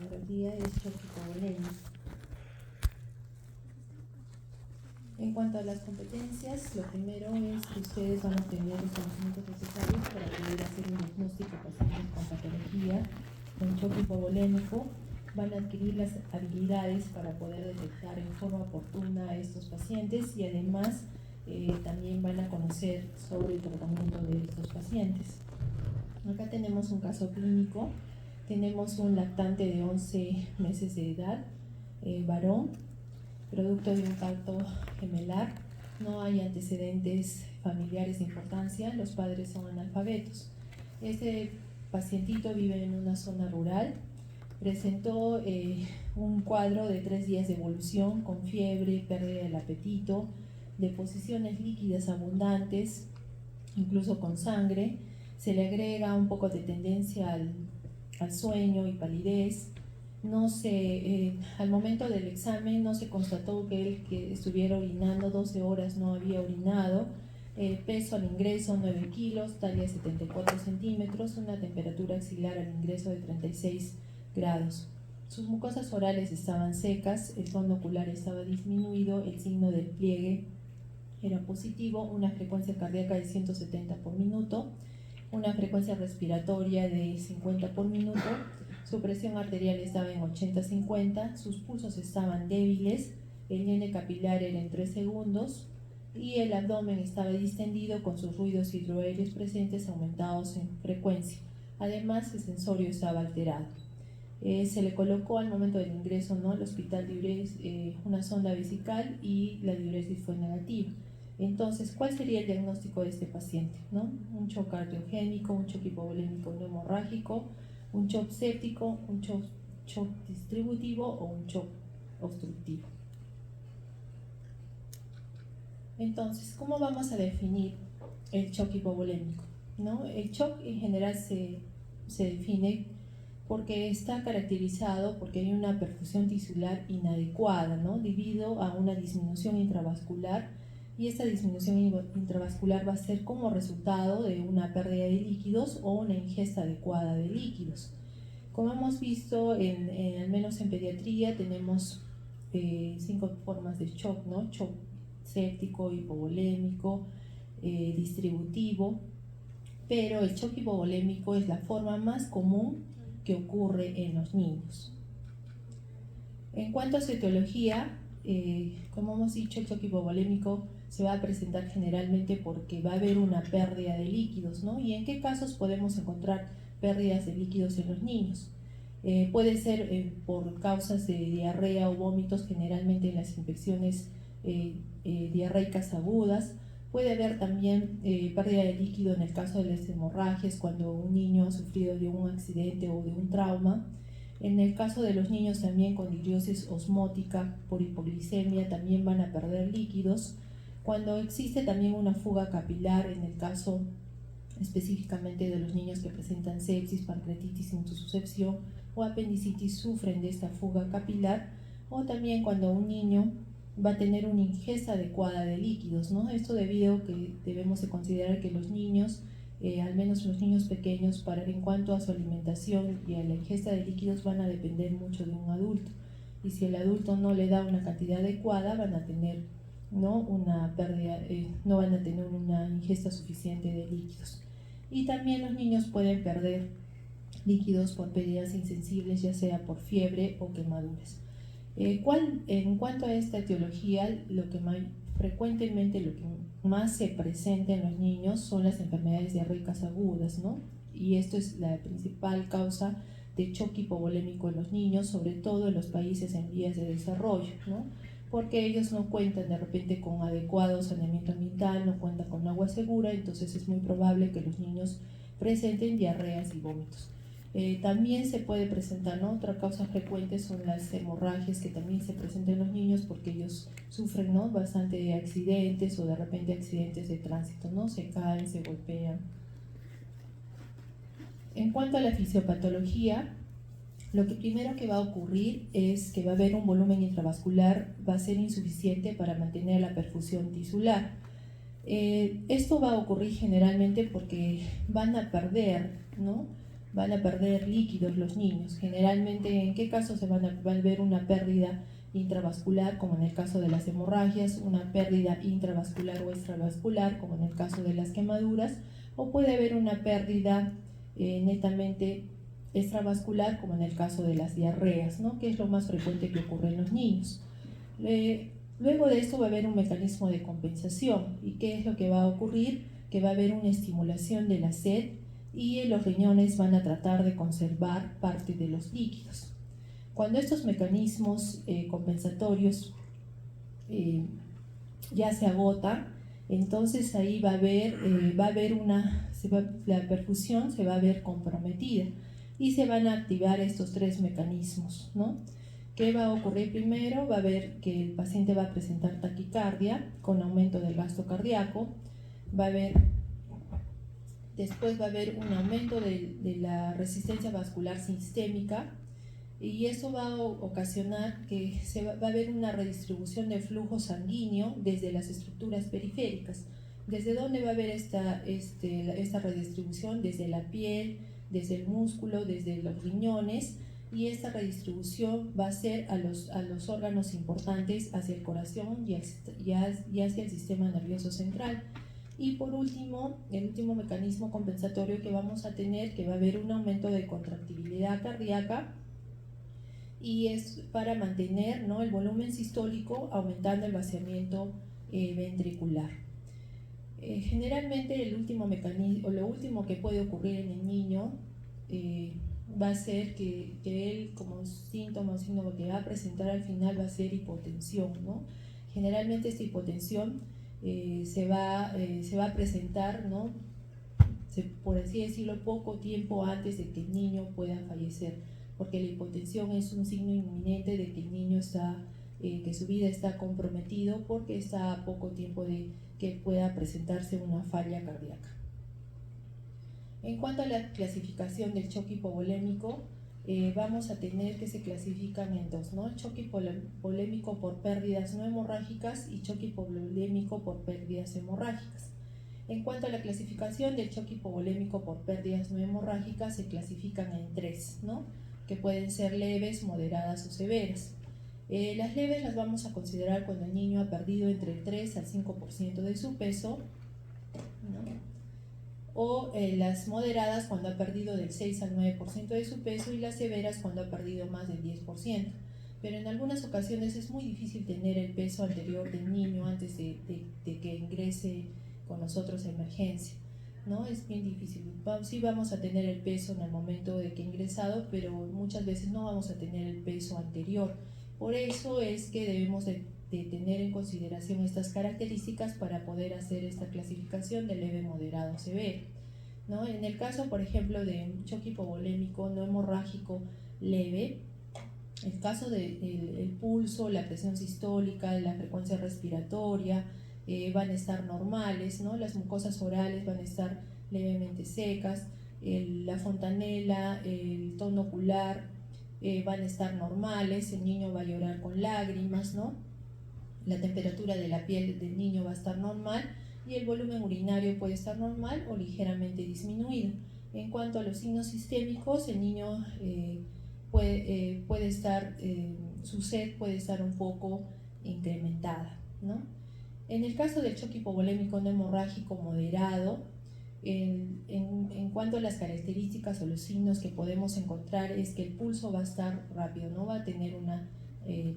neurología es choque hipovolémico. En cuanto a las competencias, lo primero es que ustedes van a obtener los conocimientos necesarios para poder hacer un diagnóstico a pacientes con patología, con choque hipovolémico. Van a adquirir las habilidades para poder detectar en forma oportuna a estos pacientes y además también van a conocer sobre el tratamiento de estos pacientes. Acá tenemos un caso clínico. Tenemos un lactante de 11 meses de edad, varón, producto de un parto gemelar. No hay antecedentes familiares de importancia, los padres son analfabetos. Este pacientito vive en una zona rural, presentó un cuadro de 3 días de evolución con fiebre, pérdida del apetito, deposiciones líquidas abundantes, incluso con sangre. Se le agrega un poco de tendencia al sueño y palidez. Al momento del examen no se constató que él que estuviera orinando 12 horas no había orinado. Peso al ingreso 9 kilos, talla 74 centímetros, una temperatura axilar al ingreso de 36 grados. Sus mucosas orales estaban secas, el tono ocular estaba disminuido, el signo del pliegue era positivo, una frecuencia cardíaca de 170 por minuto, una frecuencia respiratoria de 50 por minuto, su presión arterial estaba en 80-50, sus pulsos estaban débiles, el IN capilar era en 3 segundos y el abdomen estaba distendido con sus ruidos hidroaéreos presentes aumentados en frecuencia. Además, el sensorio estaba alterado. Se le colocó al momento del ingreso al hospital una sonda vesical y la diuresis fue negativa. Entonces, ¿cuál sería el diagnóstico de este paciente? Un shock cardiogénico, un shock hipovolémico no hemorrágico, un shock séptico, un shock distributivo o un shock obstructivo. Entonces, ¿cómo vamos a definir el shock hipovolémico? El shock en general se define porque está caracterizado porque hay una perfusión tisular inadecuada, debido a una disminución intravascular, y esta disminución intravascular va a ser como resultado de una pérdida de líquidos o una ingesta adecuada de líquidos. Como hemos visto, al menos en pediatría, tenemos 5 formas de shock, shock séptico, hipovolémico, distributivo, pero el shock hipovolémico es la forma más común que ocurre en los niños. En cuanto a su etiología, como hemos dicho, el shock hipovolémico se va a presentar generalmente porque va a haber una pérdida de líquidos, ¿Y en qué casos podemos encontrar pérdidas de líquidos en los niños? Puede ser por causas de diarrea o vómitos, generalmente en las infecciones diarreicas agudas. Puede haber también pérdida de líquido en el caso de las hemorragias, cuando un niño ha sufrido de un accidente o de un trauma. En el caso de los niños también con diriosis osmótica por hipoglicemia también van a perder líquidos. Cuando existe también una fuga capilar, en el caso específicamente de los niños que presentan sepsis, pancreatitis, intususcepción o apendicitis, sufren de esta fuga capilar. O también cuando un niño va a tener una ingesta adecuada de líquidos, Esto debido a que debemos de considerar que los niños, al menos los niños pequeños, en cuanto a su alimentación y a la ingesta de líquidos, van a depender mucho de un adulto. Y si el adulto no le da una cantidad adecuada, van a tener una pérdida, no van a tener una ingesta suficiente de líquidos. Y también los niños pueden perder líquidos por pérdidas insensibles, ya sea por fiebre o quemaduras. En cuanto a esta etiología, lo que más se presenta en los niños son las enfermedades diarreicas agudas, Y esto es la principal causa de shock hipovolémico en los niños, sobre todo en los países en vías de desarrollo, Porque ellos no cuentan de repente con adecuado saneamiento ambiental, no cuentan con agua segura, entonces es muy probable que los niños presenten diarreas y vómitos. También se puede presentar, Otra causa frecuente son las hemorragias, que también se presentan en los niños porque ellos sufren, bastante de accidentes o de repente accidentes de tránsito, Se caen, se golpean. En cuanto a la fisiopatología, lo que primero que va a ocurrir es que va a haber un volumen intravascular, va a ser insuficiente para mantener la perfusión tisular. Esto va a ocurrir generalmente porque van a perder, van a perder líquidos los niños. Generalmente, ¿en qué caso va a ver una pérdida intravascular, como en el caso de las hemorragias, una pérdida intravascular o extravascular, como en el caso de las quemaduras, o puede haber una pérdida netamente extravascular, como en el caso de las diarreas, ¿no? Que es lo más frecuente que ocurre en los niños. Luego de esto va a haber un mecanismo de compensación. ¿Y qué es lo que va a ocurrir? Que va a haber una estimulación de la sed y los riñones van a tratar de conservar parte de los líquidos. Cuando estos mecanismos compensatorios ya se agotan, entonces ahí va a haber la perfusión se va a ver comprometida y se van a activar estos tres mecanismos, ¿no? ¿Qué va a ocurrir primero? Va a ver que el paciente va a presentar taquicardia con aumento del gasto cardíaco, después va a haber un aumento de la resistencia vascular sistémica, y eso va a ocasionar que va a haber una redistribución del flujo sanguíneo desde las estructuras periféricas. ¿Desde dónde va a haber esta redistribución? Desde la piel, desde el músculo, desde los riñones, y esta redistribución va a ser a los órganos importantes, hacia el corazón y hacia el sistema nervioso central. Y por último, el último mecanismo compensatorio que vamos a tener, que va a haber un aumento de contractibilidad cardíaca, y es para mantener, ¿no?, el volumen sistólico, aumentando el vaciamiento ventricular. Generalmente el último mecanismo, o lo último que puede ocurrir en el niño va a ser que él, como síntoma que va a presentar al final, va a ser hipotensión, ¿no? Generalmente esta hipotensión se va a presentar, ¿no?, por así decirlo, poco tiempo antes de que el niño pueda fallecer, porque la hipotensión es un signo inminente de que el niño que su vida está comprometido, porque está a poco tiempo de que pueda presentarse una falla cardíaca. En cuanto a la clasificación del choque hipovolémico, vamos a tener que se clasifican en dos, ¿no? Choque hipovolémico por pérdidas no hemorrágicas y choque hipovolémico por pérdidas hemorrágicas. En cuanto a la clasificación del choque hipovolémico por pérdidas no hemorrágicas, se clasifican en tres, ¿no?, que pueden ser leves, moderadas o severas. Las leves las vamos a considerar cuando el niño ha perdido entre el 3 al 5% de su peso, ¿no?, o las moderadas cuando ha perdido del 6 al 9% de su peso, y las severas cuando ha perdido más del 10%. Pero en algunas ocasiones es muy difícil tener el peso anterior del niño antes de que ingrese con nosotros a emergencia, ¿no? Es bien difícil. Sí vamos a tener el peso en el momento de que ha ingresado, pero muchas veces no vamos a tener el peso anterior. Por eso es que debemos de tener en consideración estas características para poder hacer esta clasificación de leve, moderado, severo, ¿no? En el caso, por ejemplo, de un choque hipovolémico no hemorrágico leve, el caso del pulso, la presión sistólica, la frecuencia respiratoria van a estar normales, ¿no? Las mucosas orales van a estar levemente secas, la fontanela, el tono ocular van a estar normales, el niño va a llorar con lágrimas, ¿no? La temperatura de la piel del niño va a estar normal y el volumen urinario puede estar normal o ligeramente disminuido. En cuanto a los signos sistémicos, el niño puede estar, su sed puede estar un poco incrementada, ¿no? En el caso del choque hipovolémico no hemorrágico moderado, en cuanto a las características o los signos que podemos encontrar, es que el pulso va a estar rápido, no va a tener una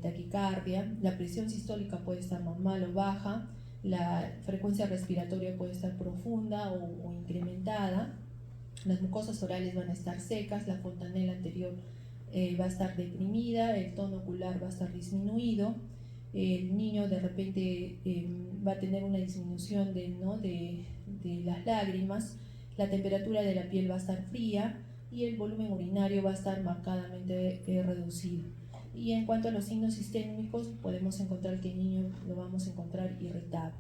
taquicardia, la presión sistólica puede estar normal o baja, la frecuencia respiratoria puede estar profunda o incrementada, las mucosas orales van a estar secas, la fontanela anterior va a estar deprimida, el tono ocular va a estar disminuido, el niño de repente va a tener una disminución de las lágrimas, la temperatura de la piel va a estar fría y el volumen urinario va a estar marcadamente reducido. Y en cuanto a los signos sistémicos, podemos encontrar que el niño lo vamos a encontrar irritable.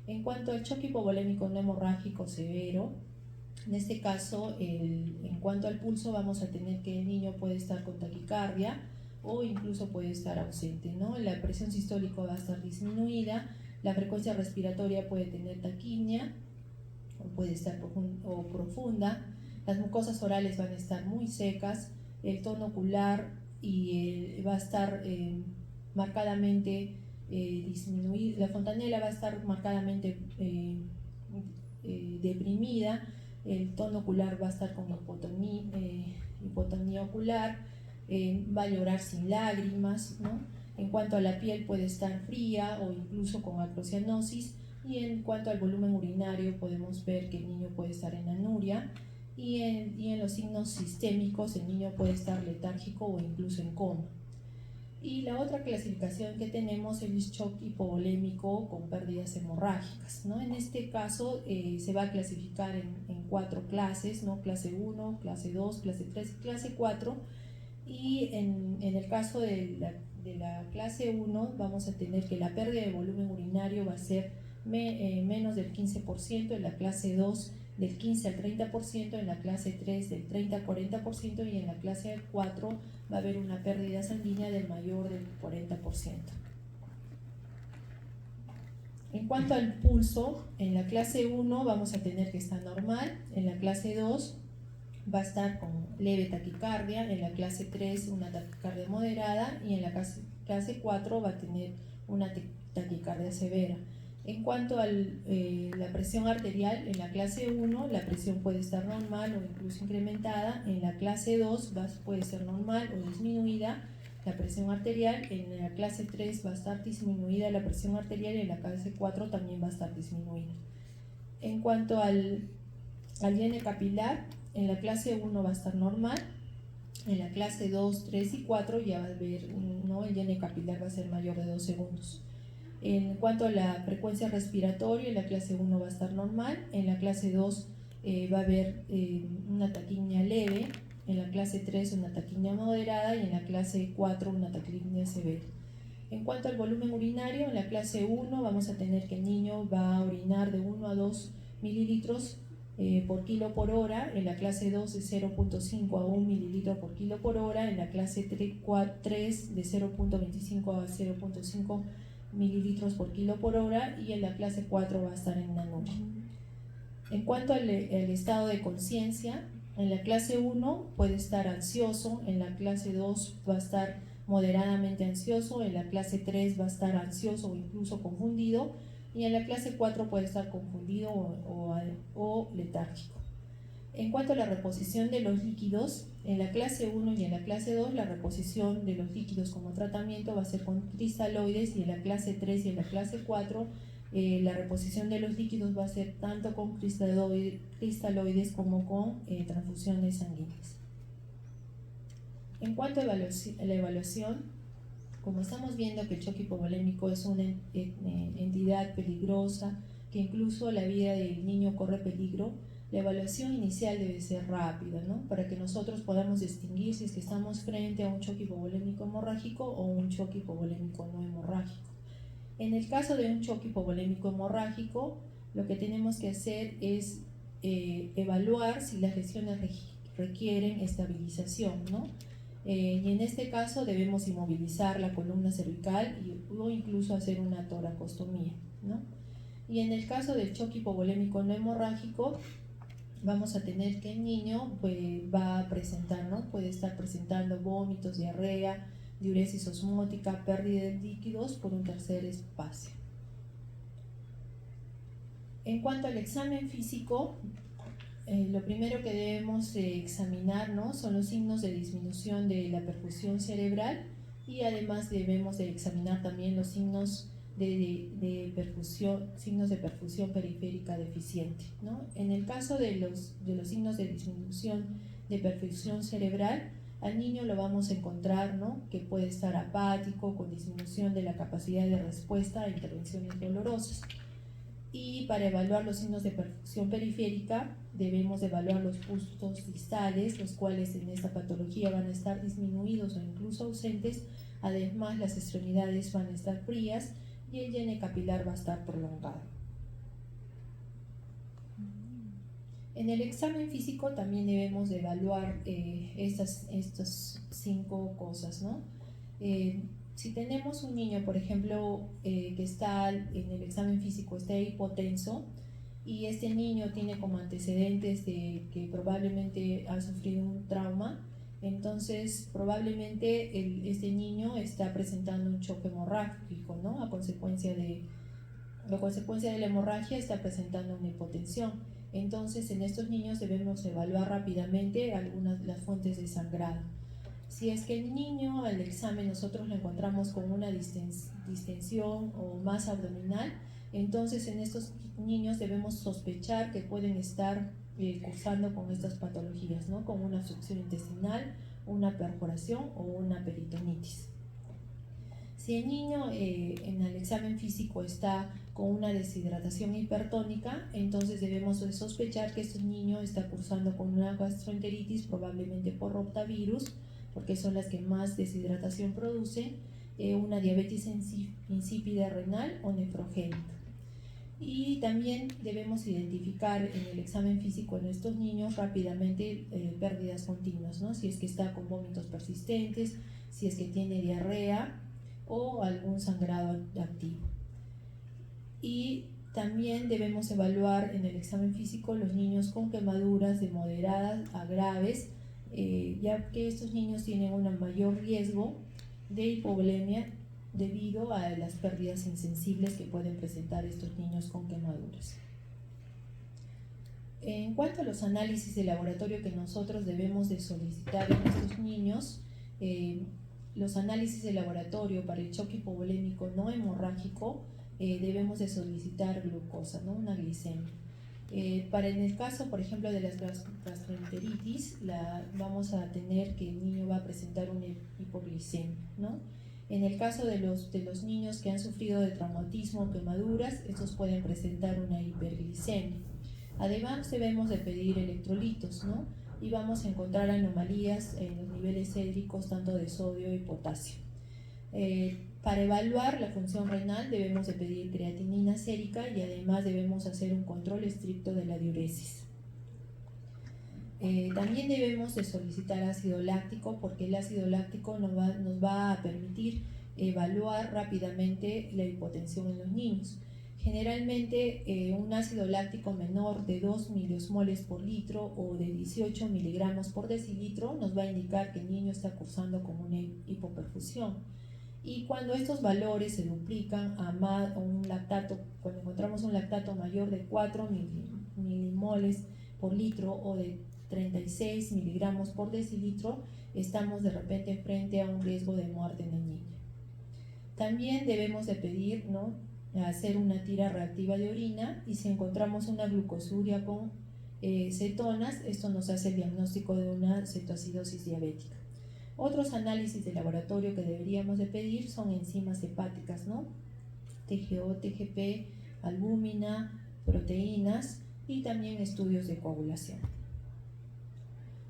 En cuanto al choque hipovolémico no hemorrágico severo, en este caso, en cuanto al pulso, vamos a tener que el niño puede estar con taquicardia o incluso puede estar ausente, ¿no? La presión sistólica va a estar disminuida, la frecuencia respiratoria puede tener taquimia o puede estar profunda, las mucosas orales van a estar muy secas, el tono ocular va a estar marcadamente disminuido, la fontanela va a estar marcadamente deprimida, el tono ocular va a estar con hipotonía ocular, va a llorar sin lágrimas, ¿no? En cuanto a la piel puede estar fría o incluso con acrocianosis, y en cuanto al volumen urinario podemos ver que el niño puede estar en anuria, y en los signos sistémicos el niño puede estar letárgico o incluso en coma. Y la otra clasificación que tenemos es el shock hipovolémico con pérdidas hemorrágicas, ¿no? En este caso se va a clasificar en 4 clases, ¿no? Clase 1, clase 2, clase 3 y clase 4. Y en el caso de la clase 1 vamos a tener que la pérdida de volumen urinario va a ser menos del 15%, en la clase 2 del 15 al 30%, en la clase 3 del 30 al 40% y en la clase 4 va a haber una pérdida sanguínea del mayor del 40%. En cuanto al pulso, en la clase 1 vamos a tener que estar normal, en la clase 2 va a estar con leve taquicardia, en la clase 3 una taquicardia moderada y en la clase 4 va a tener una taquicardia severa. En cuanto a la presión arterial, en la clase 1 la presión puede estar normal o incluso incrementada, en la clase 2 puede ser normal o disminuida la presión arterial, en la clase 3 va a estar disminuida la presión arterial y en la clase 4 también va a estar disminuida. En cuanto al llene capilar, en la clase 1 va a estar normal, en la clase 2, 3 y 4 ya va a haber, ¿no? El llene capilar va a ser mayor de 2 segundos. En cuanto a la frecuencia respiratoria, en la clase 1 va a estar normal, en la clase 2 va a haber una taquimia leve, en la clase 3 una taquimia moderada y en la clase 4 una taquimia severa. En cuanto al volumen urinario, en la clase 1 vamos a tener que el niño va a orinar de 1 a 2 mililitros por kilo por hora, en la clase 2 de 0.5 a 1 mililitro por kilo por hora, en la clase 3 de 0.25 a 0.5 mililitros por kilo por hora y en la clase 4 va a estar en anuria. En cuanto al estado de conciencia, en la clase 1 puede estar ansioso, en la clase 2 va a estar moderadamente ansioso, en la clase 3 va a estar ansioso o incluso confundido y en la clase 4 puede estar confundido o letárgico. En cuanto a la reposición de los líquidos, en la clase 1 y en la clase 2 la reposición de los líquidos como tratamiento va a ser con cristaloides y en la clase 3 y en la clase 4 la reposición de los líquidos va a ser tanto con cristaloides como con transfusiones sanguíneas. En cuanto a la evaluación, como estamos viendo que el shock hipovolémico es una entidad peligrosa, que incluso la vida del niño corre peligro, la evaluación inicial debe ser rápida, ¿no? Para que nosotros podamos distinguir si es que estamos frente a un shock hipovolémico hemorrágico o un shock hipovolémico no hemorrágico. En el caso de un shock hipovolémico hemorrágico, lo que tenemos que hacer es evaluar si las lesiones requieren estabilización, ¿no? Y en este caso debemos inmovilizar la columna cervical o incluso hacer una toracostomía, ¿no? Y en el caso del shock hipovolémico no hemorrágico, vamos a tener que el niño va a presentar, ¿no? Puede estar presentando vómitos, diarrea, diuresis osmótica, pérdida de líquidos por un tercer espacio. En cuanto al examen físico, lo primero que debemos examinar, ¿no? Son los signos de disminución de la perfusión cerebral y además debemos de examinar también los signos de perfusión periférica deficiente, ¿no? En el caso de los signos de disminución de perfusión cerebral, al niño lo vamos a encontrar, ¿no? Que puede estar apático, con disminución de la capacidad de respuesta a intervenciones dolorosas. Y para evaluar los signos de perfusión periférica debemos evaluar los puntos distales, los cuales en esta patología van a estar disminuidos o incluso ausentes. Además, las extremidades van a estar frías y el llene capilar va a estar prolongado. En el examen físico también debemos de evaluar estas 5 cosas, ¿no? Si tenemos un niño, por ejemplo, que está en el examen físico, está hipotenso, y este niño tiene como antecedentes de que probablemente ha sufrido un trauma, entonces probablemente este niño está presentando un choque hemorrágico, ¿no? A consecuencia de la hemorragia está presentando una hipotensión. Entonces en estos niños debemos evaluar rápidamente algunas de las fuentes de sangrado. Si es que el niño al examen nosotros lo encontramos con una distensión o masa abdominal, entonces en estos niños debemos sospechar que pueden estar cursando con estas patologías, ¿no? Con una obstrucción intestinal, una perforación o una peritonitis. Si el niño en el examen físico está con una deshidratación hipertónica, entonces debemos sospechar que este niño está cursando con una gastroenteritis, probablemente por rotavirus, porque son las que más deshidratación producen, una diabetes insípida renal o nefrogénica. Y también debemos identificar en el examen físico en estos niños rápidamente pérdidas continuas, ¿no? Si es que está con vómitos persistentes, si es que tiene diarrea o algún sangrado activo. Y también debemos evaluar en el examen físico los niños con quemaduras de moderadas a graves, ya que estos niños tienen un mayor riesgo de hipovolemia debido a las pérdidas insensibles que pueden presentar estos niños con quemaduras. En cuanto a los análisis de laboratorio que nosotros debemos de solicitar en estos niños, los análisis de laboratorio para el choque hipovolémico no hemorrágico, debemos de solicitar glucosa, ¿no? Una glicemia. Para en el caso, por ejemplo, de las gastroenteritis, vamos a tener que el niño va a presentar una hipoglicemia, ¿no? En el caso de los niños que han sufrido de traumatismo o quemaduras, estos pueden presentar una hiperglicemia. Además, debemos de pedir electrolitos, ¿no? Y vamos a encontrar anomalías en los niveles hídricos tanto de sodio y potasio. Para evaluar la función renal debemos de pedir creatinina sérica y además debemos hacer un control estricto de la diuresis. También debemos de solicitar ácido láctico porque el ácido láctico nos va a permitir evaluar rápidamente la hipotensión en los niños. Generalmente un ácido láctico menor de 2 miliosmoles por litro o de 18 miligramos por decilitro nos va a indicar que el niño está cursando con una hipoperfusión. Y cuando estos valores se duplican a un lactato, cuando encontramos un lactato mayor de 4 milimoles por litro o de 36 miligramos por decilitro, estamos de repente frente a un riesgo de muerte en el niño. También debemos de pedir, ¿no?, hacer una tira reactiva de orina, y si encontramos una glucosuria con cetonas, esto nos hace el diagnóstico de una cetoacidosis diabética. Otros análisis de laboratorio que deberíamos de pedir son enzimas hepáticas, ¿no? TGO, TGP, albúmina, proteínas y también estudios de coagulación.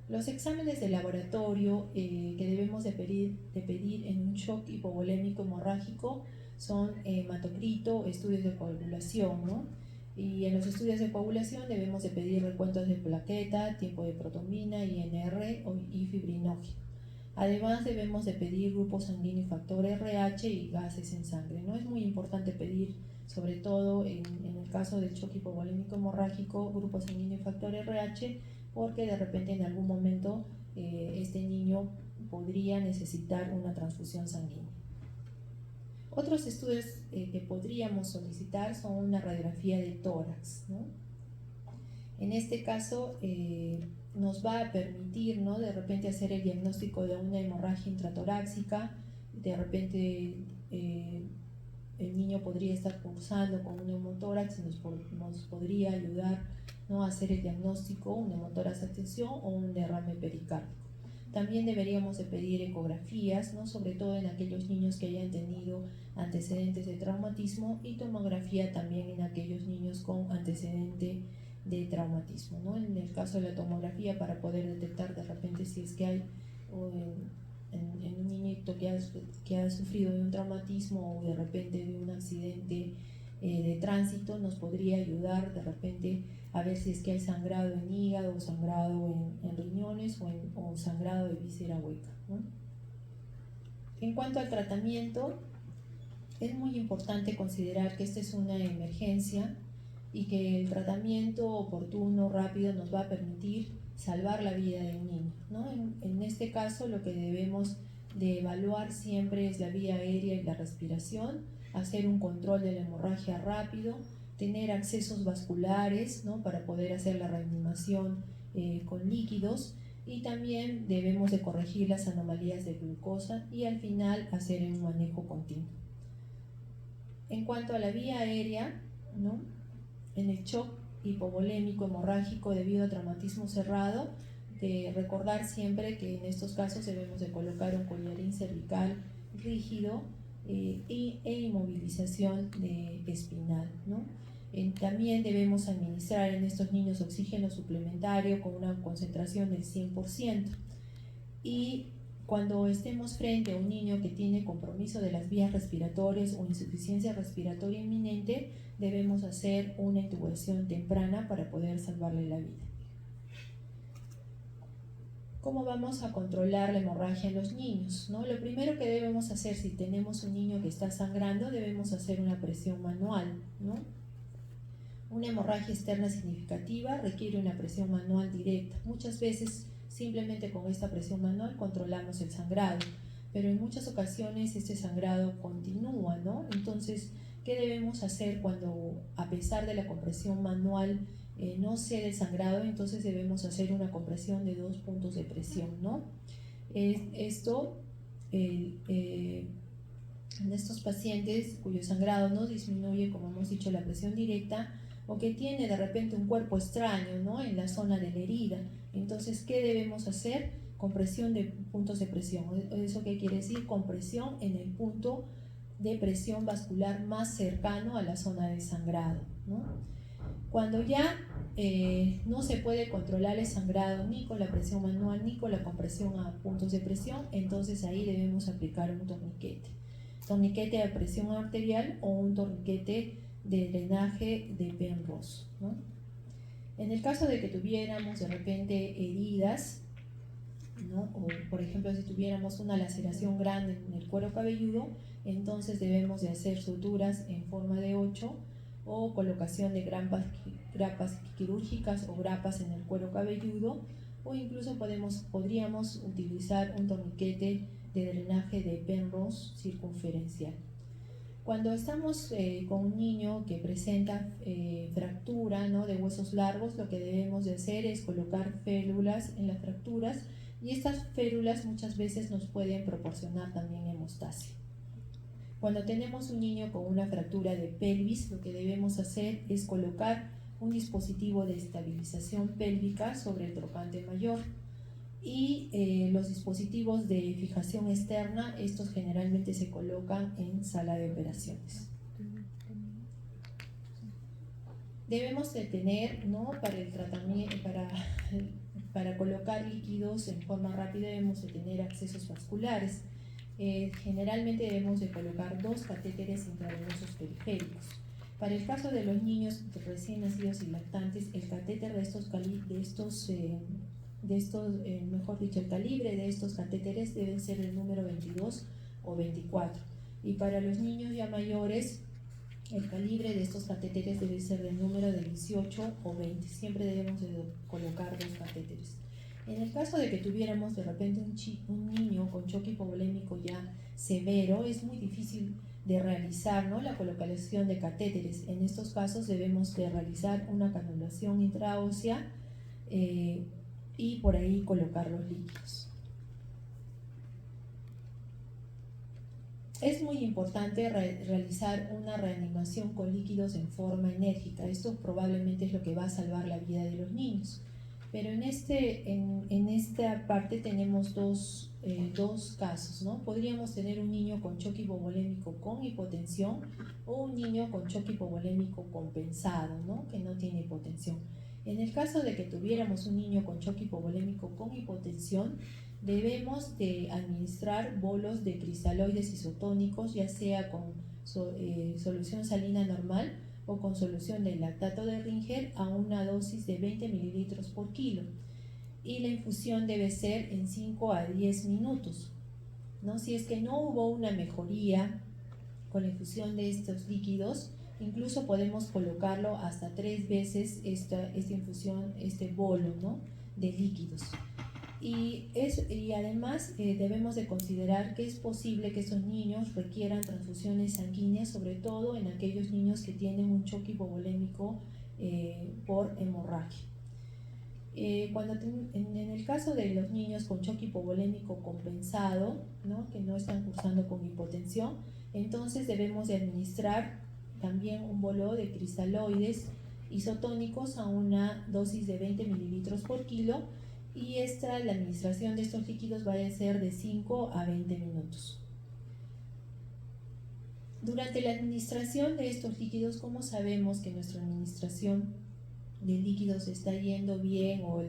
Los exámenes de laboratorio que debemos de pedir en un shock hipovolémico hemorrágico son hematocrito, estudios de coagulación, ¿no? Y en los estudios de coagulación debemos de pedir recuentos de plaqueta, tiempo de protomina, INR y fibrinógeno. Además debemos de pedir grupo sanguíneo y factor RH y gases en sangre, ¿no? Es muy importante pedir, sobre todo en el caso del choque hipovolémico hemorrágico, grupo sanguíneo y factor RH, porque de repente en algún momento este niño podría necesitar una transfusión sanguínea. Otros estudios que podríamos solicitar son una radiografía de tórax, ¿no? En este caso nos va a permitir, ¿no?, de repente hacer el diagnóstico de una hemorragia intratorácica. De repente el niño podría estar cursando con un neumotórax y nos podría ayudar, ¿no?, a hacer el diagnóstico, un neumotórax de tensión o un derrame pericárdico. También deberíamos de pedir ecografías, ¿no?, sobre todo en aquellos niños que hayan tenido antecedentes de traumatismo, y tomografía también en aquellos niños con antecedente de traumatismo, ¿no? En el caso de la tomografía, para poder detectar de repente si es que hay en un niñito que ha sufrido de un traumatismo o de repente de un accidente de tránsito, nos podría ayudar de repente a ver si es que hay sangrado en hígado, o sangrado en riñones o sangrado de víscera hueca, ¿no? En cuanto al tratamiento, es muy importante considerar que esta es una emergencia y que el tratamiento oportuno, rápido, nos va a permitir salvar la vida del niño, ¿no? En este caso lo que debemos de evaluar siempre es la vía aérea y la respiración, hacer un control de la hemorragia rápido, tener accesos vasculares, ¿no? Para poder hacer la reanimación con líquidos, y también debemos de corregir las anomalías de glucosa y al final hacer un manejo continuo. En cuanto a la vía aérea, ¿no? En el shock hipovolémico hemorrágico debido a traumatismo cerrado, de recordar siempre que en estos casos debemos de colocar un collarín cervical rígido e inmovilización espinal, ¿no? También debemos administrar en estos niños oxígeno suplementario con una concentración del 100%. Y cuando estemos frente a un niño que tiene compromiso de las vías respiratorias o insuficiencia respiratoria inminente, debemos hacer una intubación temprana para poder salvarle la vida. ¿Cómo vamos a controlar la hemorragia en los niños? ¿No? Lo primero que debemos hacer si tenemos un niño que está sangrando, debemos hacer una presión manual, ¿no? Una hemorragia externa significativa requiere una presión manual directa. Muchas veces simplemente con esta presión manual controlamos el sangrado, pero en muchas ocasiones este sangrado continúa, ¿no? Entonces, ¿qué debemos hacer cuando a pesar de la compresión manual no cede el sangrado? Entonces debemos hacer una compresión de 2 puntos de presión, ¿no? Esto en estos pacientes cuyo sangrado no disminuye, como hemos dicho, la presión directa, o que tiene de repente un cuerpo extraño, ¿no? En la zona de la herida. Entonces, ¿qué debemos hacer? Compresión de puntos de presión. ¿Eso qué quiere decir? Compresión en el punto de presión vascular más cercano a la zona de sangrado, ¿no? Cuando ya no se puede controlar el sangrado ni con la presión manual ni con la compresión a puntos de presión, entonces ahí debemos aplicar un torniquete de presión arterial o un torniquete de drenaje de Penrose, ¿no? En el caso de que tuviéramos de repente heridas, ¿no? O por ejemplo si tuviéramos una laceración grande en el cuero cabelludo, entonces debemos de hacer suturas en forma de 8 o colocación de grapas quirúrgicas o grapas en el cuero cabelludo, o incluso podríamos utilizar un torniquete de drenaje de Penrose circunferencial. Cuando estamos con un niño que presenta fractura, ¿no? De huesos largos, lo que debemos de hacer es colocar férulas en las fracturas, y estas férulas muchas veces nos pueden proporcionar también hemostasia. Cuando tenemos un niño con una fractura de pelvis, lo que debemos hacer es colocar un dispositivo de estabilización pélvica sobre el trocante mayor. Y los dispositivos de fijación externa, estos generalmente se colocan en sala de operaciones. Debemos de tener, ¿no? Para el tratamiento, para colocar líquidos en forma rápida, debemos de tener accesos vasculares. Generalmente debemos de colocar 2 catéteres intravenosos periféricos. Para el caso de los niños recién nacidos y lactantes, el catéter el calibre de estos catéteres deben ser el número 22 o 24. Y para los niños ya mayores, el calibre de estos catéteres debe ser del número de 18 o 20. Siempre debemos de colocar 2 catéteres. En el caso de que tuviéramos de repente un niño con choque hipovolémico ya severo, es muy difícil de realizar, ¿no? La colocación de catéteres. En estos casos debemos de realizar una canulación intraósea y por ahí colocar los líquidos. Es muy importante realizar una reanimación con líquidos en forma enérgica. Esto probablemente es lo que va a salvar la vida de los niños. Pero en esta parte tenemos dos casos, ¿no? Podríamos tener un niño con choque hipovolémico con hipotensión o un niño con choque hipovolémico compensado, ¿no? Que no tiene hipotensión. En el caso de que tuviéramos un niño con choque hipovolémico con hipotensión, debemos de administrar bolos de cristaloides isotónicos, ya sea con solución salina normal o con solución de lactato de Ringer a una dosis de 20 mililitros por kilo. Y la infusión debe ser en 5 a 10 minutos, ¿no? Si es que no hubo una mejoría con la infusión de estos líquidos, incluso podemos colocarlo hasta 3 veces esta infusión, este bolo, ¿no?, de líquidos. Y además debemos de considerar que es posible que estos niños requieran transfusiones sanguíneas, sobre todo en aquellos niños que tienen un choque hipovolémico por hemorragia. En el caso de los niños con choque hipovolémico compensado, ¿no?, que no están cursando con hipotensión, entonces debemos de administrar también un bolo de cristaloides isotónicos a una dosis de 20 mililitros por kilo, y la administración de estos líquidos va a ser de 5 a 20 minutos. Durante la administración de estos líquidos, ¿cómo sabemos que nuestra administración de líquidos está yendo bien o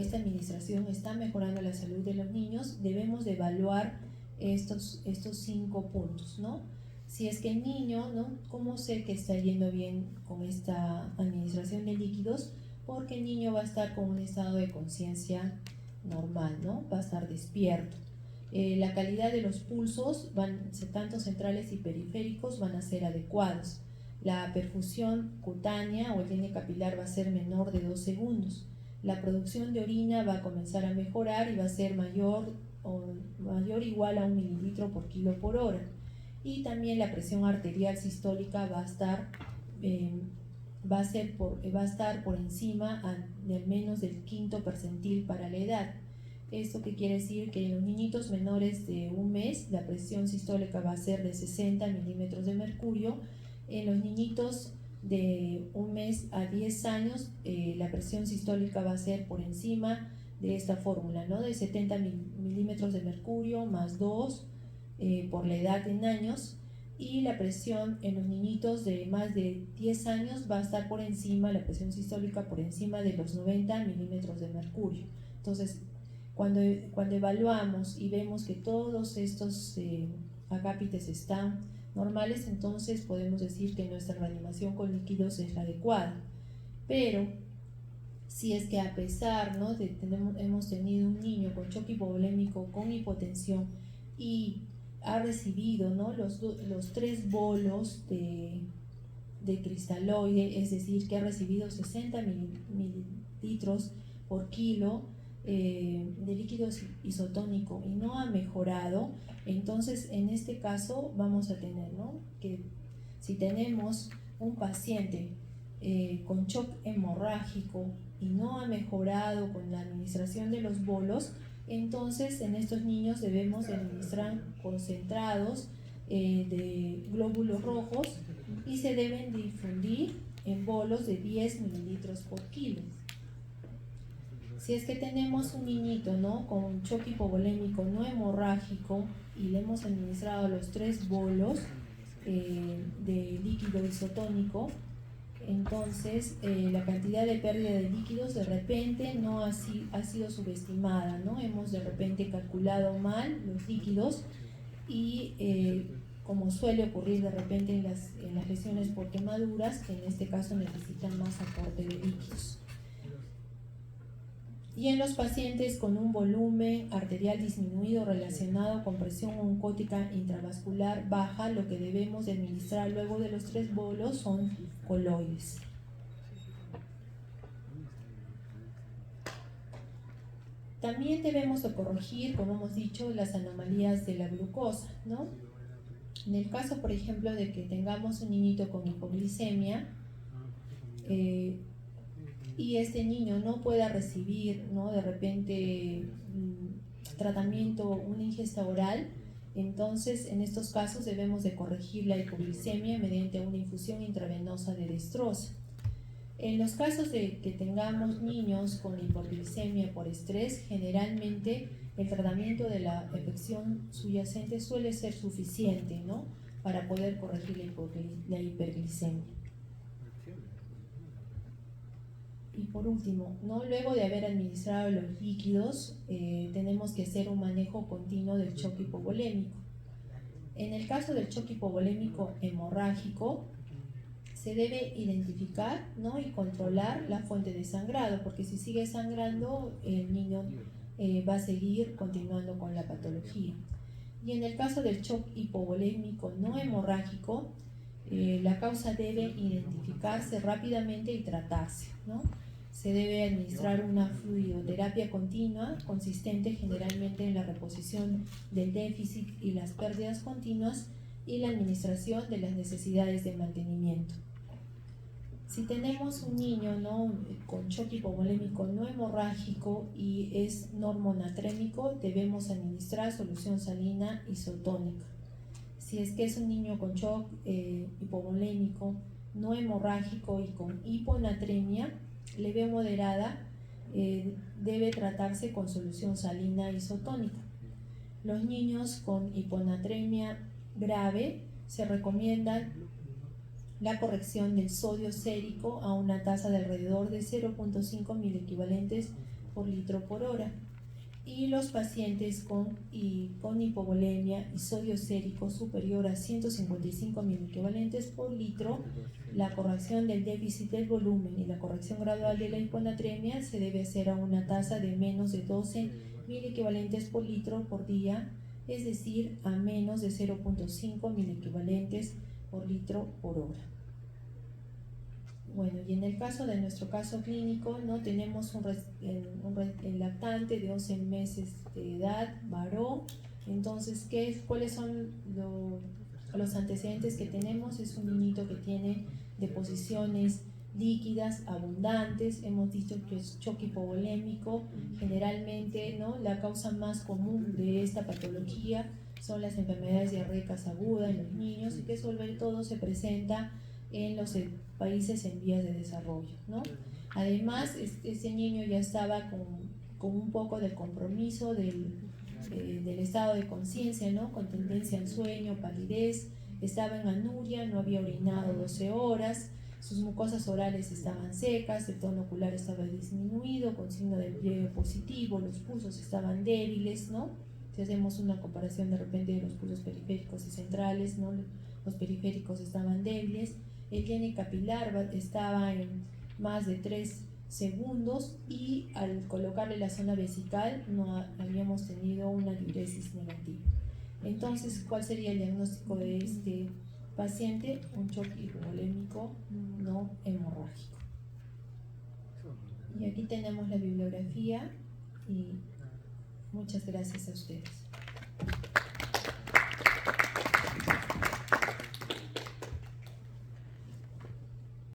esta administración está mejorando la salud de los niños? Debemos de evaluar estos 5 puntos, ¿no? Si es que el niño, ¿no?, ¿cómo sé que está yendo bien con esta administración de líquidos? Porque el niño va a estar con un estado de conciencia normal, ¿no?, va a estar despierto. La calidad de los pulsos, tanto centrales y periféricos, van a ser adecuados. La perfusión cutánea o el DN capilar va a ser menor de 2 segundos. La producción de orina va a comenzar a mejorar y va a ser mayor o igual a 1 mililitro por kilo por hora. Y también la presión arterial sistólica va a estar por encima de al menos del 5º percentil para la edad. ¿Esto qué quiere decir? Que en los niñitos menores de 1 mes la presión sistólica va a ser de 60 milímetros de mercurio. En los niñitos de 1 mes a 10 años la presión sistólica va a ser por encima de esta fórmula, ¿no?, de 70 milímetros de mercurio más 2 por la edad en años. Y la presión en los niñitos de más de 10 años va a estar por encima, la presión sistólica por encima de los 90 milímetros de mercurio. Entonces, cuando evaluamos y vemos que todos estos acápites están normales, entonces podemos decir que nuestra reanimación con líquidos es la adecuada. Pero si es que a pesar, ¿no?, de hemos tenido un niño con choque hipovolémico con hipotensión y ha recibido, ¿no?, los 3 bolos de cristaloide, es decir, que ha recibido 60 mililitros por kilo de líquido isotónico y no ha mejorado, entonces en este caso vamos a tener, ¿no?, que si tenemos un paciente con shock hemorrágico y no ha mejorado con la administración de los bolos, entonces en estos niños debemos administrar concentrados de glóbulos rojos y se deben difundir en bolos de 10 mililitros por kilo. Si es que tenemos un niñito, ¿no?, con choque hipovolémico no hemorrágico y le hemos administrado los 3 bolos de líquido isotónico, entonces la cantidad de pérdida de líquidos de repente no ha sido subestimada, ¿no? Hemos de repente calculado mal los líquidos y como suele ocurrir de repente en las lesiones por quemaduras, que en este caso necesitan más aporte de líquidos. Y en los pacientes con un volumen arterial disminuido relacionado con presión oncótica intravascular baja, lo que debemos de administrar luego de los 3 bolos son coloides. También debemos de corregir, como hemos dicho, las anomalías de la glucosa, ¿no? En el caso, por ejemplo, de que tengamos un niñito con hipoglicemia, y este niño no pueda recibir, ¿no?, de repente tratamiento, una ingesta oral, entonces en estos casos debemos de corregir la hipoglicemia mediante una infusión intravenosa de dextrosa. En los casos de que tengamos niños con hipoglicemia por estrés, generalmente el tratamiento de la afección subyacente suele ser suficiente, ¿no?, para poder corregir la hiperglicemia. Y por último, ¿no?, luego de haber administrado los líquidos, tenemos que hacer un manejo continuo del choque hipovolémico. En el caso del choque hipovolémico hemorrágico, se debe identificar, ¿no?, y controlar la fuente de sangrado, porque si sigue sangrando, el niño va a seguir continuando con la patología. Y en el caso del shock hipovolémico no hemorrágico, La causa debe identificarse rápidamente y tratarse, ¿no? Se debe administrar una fluidoterapia continua, consistente generalmente en la reposición del déficit y las pérdidas continuas y la administración de las necesidades de mantenimiento. Si tenemos un niño, ¿no?, con shock hipovolémico no hemorrágico y es normonatrémico, debemos administrar solución salina isotónica. Si es que es un niño con shock hipovolémico no hemorrágico y con hiponatremia leve o moderada, debe tratarse con solución salina isotónica. Los niños con hiponatremia grave se recomienda la corrección del sodio sérico a una tasa de alrededor de 0.5 milequivalentes por litro por hora. Y los pacientes con hipovolemia y sodio sérico superior a 155 milequivalentes por litro, la corrección del déficit del volumen y la corrección gradual de la hiponatremia se debe hacer a una tasa de menos de 12 milequivalentes por litro por día, es decir, a menos de 0.5 milequivalentes por litro por hora. Bueno, y en el caso de nuestro caso clínico, ¿no?, tenemos un lactante de 11 meses de edad, varón. Entonces, ¿cuáles son los antecedentes que tenemos? Es un niñito que tiene deposiciones líquidas abundantes. Hemos dicho que es shock hipovolémico. Generalmente, ¿no?, la causa más común de esta patología son las enfermedades diarreicas agudas en los niños, y que sobre todo se presenta en los países en vías de desarrollo, ¿no? Además, este niño ya estaba con un poco de compromiso del estado de conciencia, ¿no?, con tendencia al sueño, palidez, estaba en anuria, no había orinado 12 horas, sus mucosas orales estaban secas, el tono ocular estaba disminuido, con signo de pliegue positivo, los pulsos estaban débiles, ¿no? Si hacemos una comparación de repente de los pulsos periféricos y centrales, ¿no?, los periféricos estaban débiles. El IN capilar estaba en más de 3 segundos y al colocarle la zona vesical no habíamos tenido una diuresis negativa. Entonces, ¿cuál sería el diagnóstico de este paciente? Un shock hipovolémico no hemorrágico. Y aquí tenemos la bibliografía y muchas gracias a ustedes.